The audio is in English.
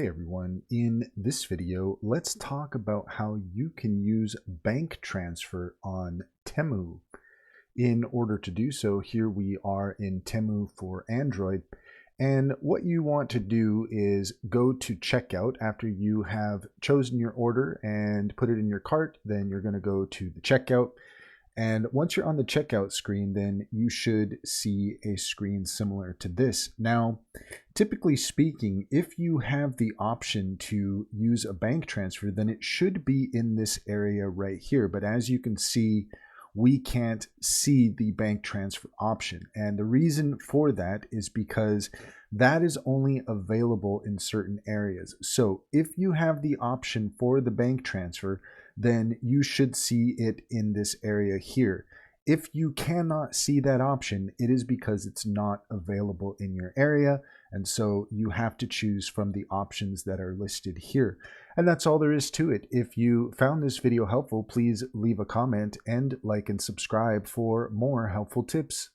Hey everyone, in this video, let's talk about how you can use bank transfer on Temu. In order to do so, here we are in Temu for Android. And what you want to do is go to checkout after you have chosen your order and put it in your cart. Then you're going to go to the checkout. And once you're on the checkout screen, then you should see a screen similar to this. Now, typically speaking, if you have the option to use a bank transfer, then it should be in this area right here. But as you can see, we can't see the bank transfer option. And the reason for that is because that is only available in certain areas. So if you have the option for the bank transfer, then you should see it in this area here. If you cannot see that option, it is because it's not available in your area. And so you have to choose from the options that are listed here. And that's all there is to it. If you found this video helpful, please leave a comment and like and subscribe for more helpful tips.